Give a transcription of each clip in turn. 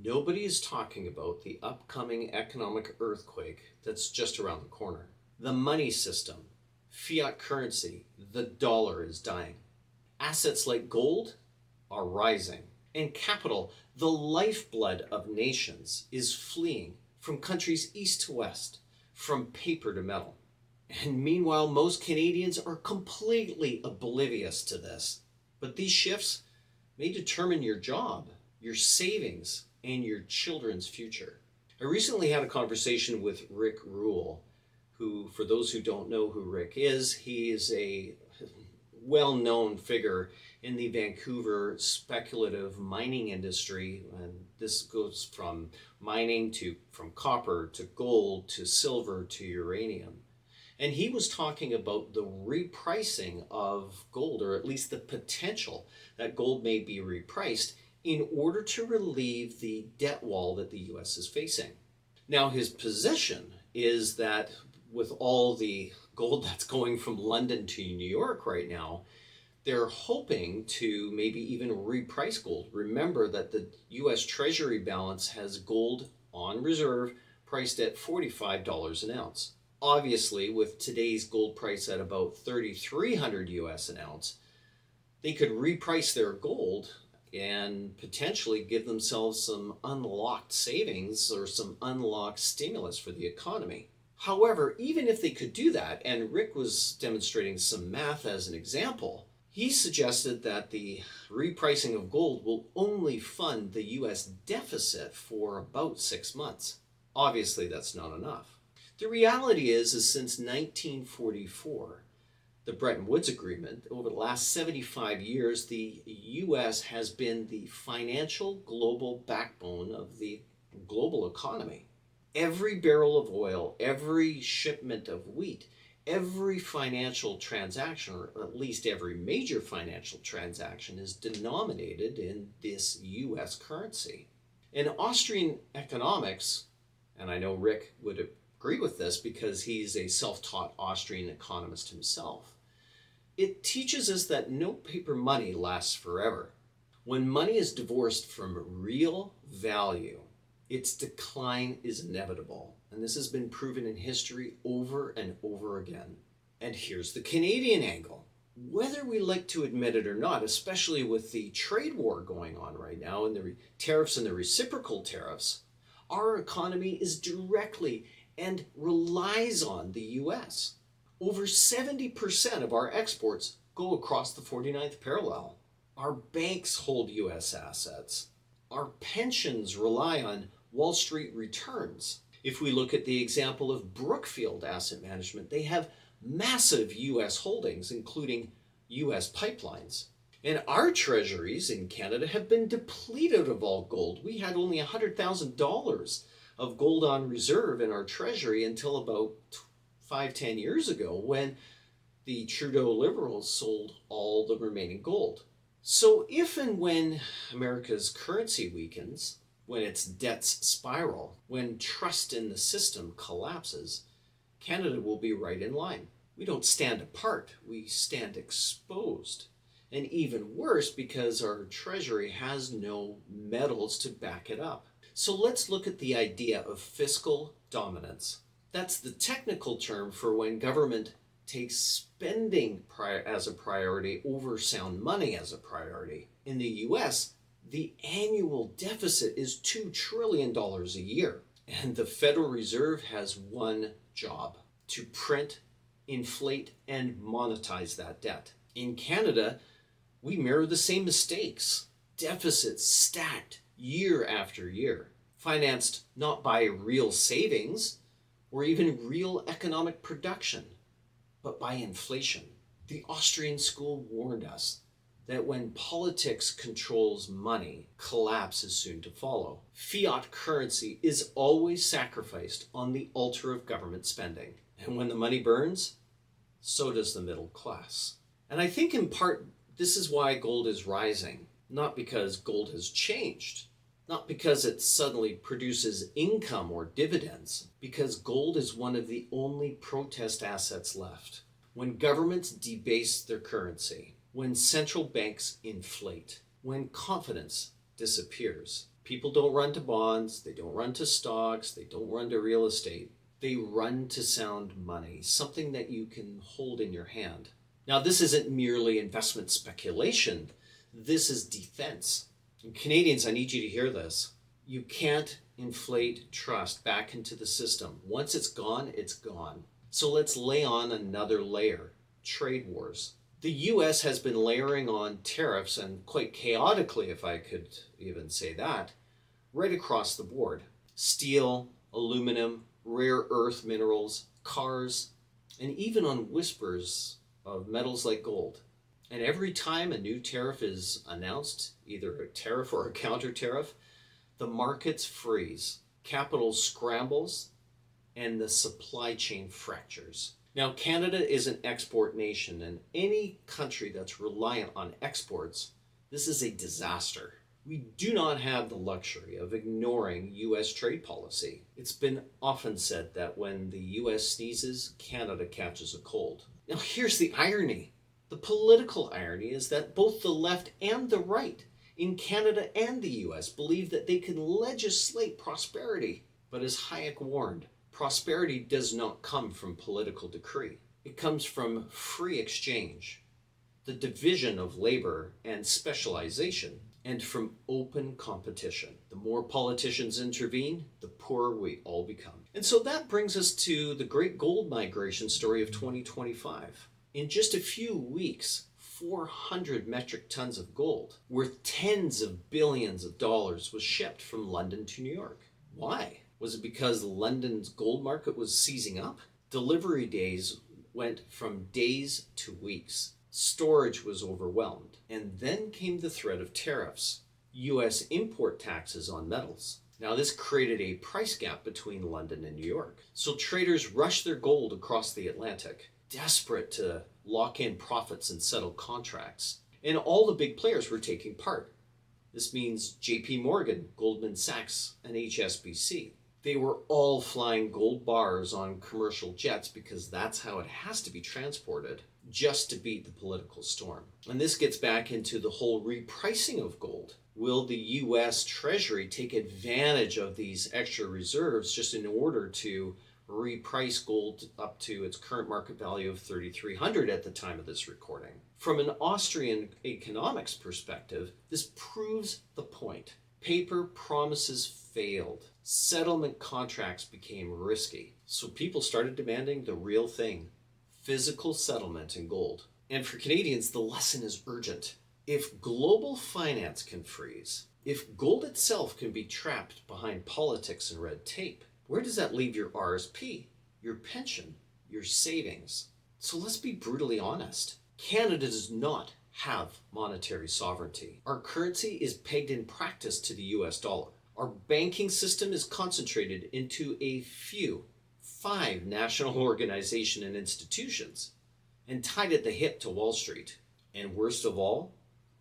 Nobody is talking about the upcoming economic earthquake that's just around the corner. The money system, fiat currency, the dollar is dying. Assets like gold are rising. And capital, the lifeblood of nations, is fleeing from countries east to west, from paper to metal. And meanwhile, most Canadians are completely oblivious to this. But these shifts may determine your job, your savings, and your children's future. I recently had a conversation with Rick Rule, who, for those who don't know who Rick is, he is a well-known figure in the Vancouver speculative mining industry. And this goes from mining from copper to gold to silver to uranium. And he was talking about the repricing of gold, or at least the potential that gold may be repriced in order to relieve the debt wall that the US is facing. Now, his position is that with all the gold that's going from London to New York right now, they're hoping to maybe even reprice gold. Remember that the US Treasury balance has gold on reserve priced at $45 an ounce. Obviously, with today's gold price at about $3,300 US an ounce, they could reprice their gold and potentially give themselves some unlocked savings or some unlocked stimulus for the economy. However, even if they could do that, and Rick was demonstrating some math as an example, he suggested that the repricing of gold will only fund the US deficit for about 6 months. Obviously, that's not enough. The reality is since 1944, the Bretton Woods Agreement, over the last 75 years, the US has been the financial global backbone of the global economy. Every barrel of oil, every shipment of wheat, every financial transaction, or at least every major financial transaction, is denominated in this US currency. In Austrian economics, and I know Rick would agree with this because he's a self-taught Austrian economist himself, it teaches us that no paper money lasts forever. When money is divorced from real value, its decline is inevitable. And this has been proven in history over and over again. And here's the Canadian angle. Whether we like to admit it or not, especially with the trade war going on right now and the tariffs and the reciprocal tariffs, our economy is directly and relies on the US. Over 70% of our exports go across the 49th parallel. Our banks hold US assets. Our pensions rely on Wall Street returns. If we look at the example of Brookfield Asset Management, they have massive US holdings, including US pipelines. And our treasuries in Canada have been depleted of all gold. We had only $100,000 of gold on reserve in our treasury until about 5-10 years ago, when the Trudeau Liberals sold all the remaining gold. So if and when America's currency weakens, when its debts spiral, when trust in the system collapses, Canada will be right in line. We don't stand apart, we stand exposed. And even worse, because our treasury has no metals to back it up. So let's look at the idea of fiscal dominance. That's the technical term for when government takes spending as a priority over sound money as a priority. In the US, the annual deficit is $2 trillion a year. And the Federal Reserve has one job: to print, inflate, and monetize that debt. In Canada, we mirror the same mistakes. Deficits stacked year after year, financed not by real savings or even real economic production, but by inflation. The Austrian school warned us that when politics controls money, collapse is soon to follow. Fiat currency is always sacrificed on the altar of government spending. And when the money burns, so does the middle class. And I think in part, this is why gold is rising. Not because gold has changed, not because it suddenly produces income or dividends, because gold is one of the only protest assets left. When governments debase their currency, when central banks inflate, when confidence disappears, People don't run to bonds, they don't run to stocks, they don't run to real estate. They run to sound money, something that you can hold in your hand. Now, this isn't merely investment speculation, this is defense. And Canadians, I need you to hear this. You can't inflate trust back into the system. Once it's gone, it's gone. So let's lay on another layer, trade wars. The US has been layering on tariffs, and quite chaotically, if I could even say that, right across the board. Steel, aluminum, rare earth minerals, cars, and even on whispers of metals like gold. And every time a new tariff is announced, either a tariff or a counter tariff, the markets freeze, capital scrambles, and the supply chain fractures. Now, Canada is an export nation, and any country that's reliant on exports, this is a disaster. We do not have the luxury of ignoring US trade policy. It's been often said that when the US sneezes, Canada catches a cold. Now, here's the irony. The political irony is that both the left and the right in Canada and the US believe that they can legislate prosperity. But as Hayek warned, prosperity does not come from political decree. It comes from free exchange, the division of labor and specialization, and from open competition. The more politicians intervene, the poorer we all become. And so that brings us to the great gold migration story of 2025. In just a few weeks, 400 metric tons of gold, worth tens of billions of dollars, was shipped from London to New York. Why? Was it because London's gold market was seizing up? Delivery days went from days to weeks. Storage was overwhelmed. And then came the threat of tariffs, US import taxes on metals. Now, this created a price gap between London and New York. So traders rushed their gold across the Atlantic, desperate to lock in profits and settle contracts. And all the big players were taking part. This means JP Morgan, Goldman Sachs, and HSBC. They were all flying gold bars on commercial jets because that's how it has to be transported, just to beat the political storm. And this gets back into the whole repricing of gold. Will the US Treasury take advantage of these extra reserves just in order to reprice gold up to its current market value of $3,300 at the time of this recording? From an Austrian economics perspective, this proves the point. Paper promises failed. Settlement contracts became risky. So people started demanding the real thing, physical settlement in gold. And for Canadians, the lesson is urgent. If global finance can freeze, if gold itself can be trapped behind politics and red tape, where does that leave your RSP, your pension, your savings? So let's be brutally honest. Canada does not have monetary sovereignty. Our currency is pegged in practice to the US dollar. Our banking system is concentrated into a few, 5 national organizations and institutions, and tied at the hip to Wall Street. And worst of all,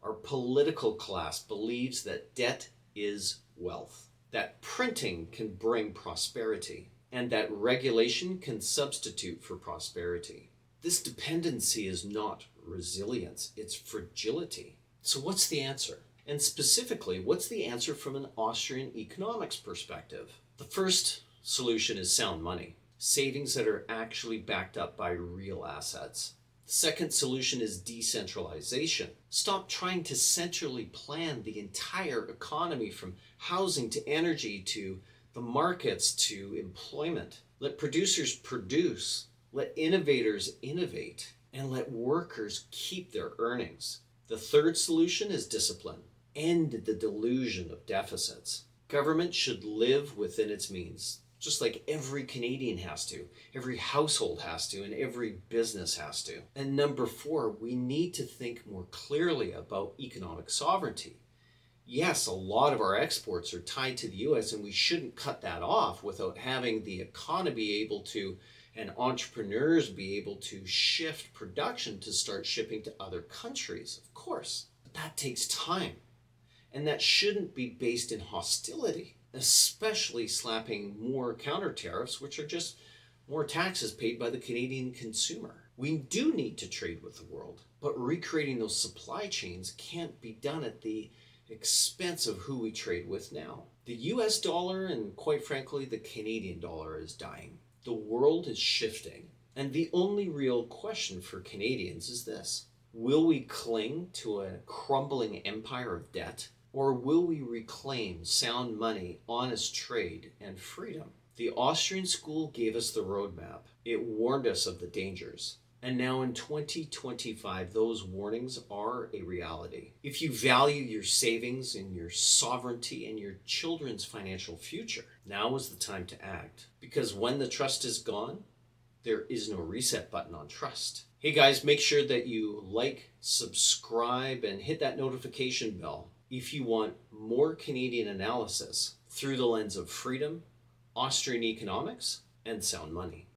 our political class believes that debt is wealth, that printing can bring prosperity, and that regulation can substitute for prosperity. This dependency is not resilience, it's fragility. So what's the answer? And specifically, what's the answer from an Austrian economics perspective? The first solution is sound money, savings that are actually backed up by real assets. The second solution is decentralization. Stop trying to centrally plan the entire economy, from housing to energy to the markets to employment. Let producers produce, let innovators innovate, and let workers keep their earnings. The third solution is discipline. End the delusion of deficits. Government should live within its means, just like every Canadian has to, every household has to, and every business has to. And number 4, we need to think more clearly about economic sovereignty. Yes, a lot of our exports are tied to the US, and we shouldn't cut that off without having the economy able to, and entrepreneurs be able to shift production to start shipping to other countries, of course. But that takes time. And that shouldn't be based in hostility, especially slapping more counter tariffs, which are just more taxes paid by the Canadian consumer. We do need to trade with the world, but recreating those supply chains can't be done at the expense of who we trade with now. The US dollar and, quite frankly, the Canadian dollar is dying. The world is shifting. And the only real question for Canadians is this: will we cling to a crumbling empire of debt, or will we reclaim sound money, honest trade, and freedom? The Austrian school gave us the roadmap. It warned us of the dangers. And now in 2025, those warnings are a reality. If you value your savings and your sovereignty and your children's financial future, now is the time to act. Because when the trust is gone, there is no reset button on trust. Hey guys, make sure that you like, subscribe, and hit that notification bell if you want more Canadian analysis through the lens of freedom, Austrian economics, and sound money.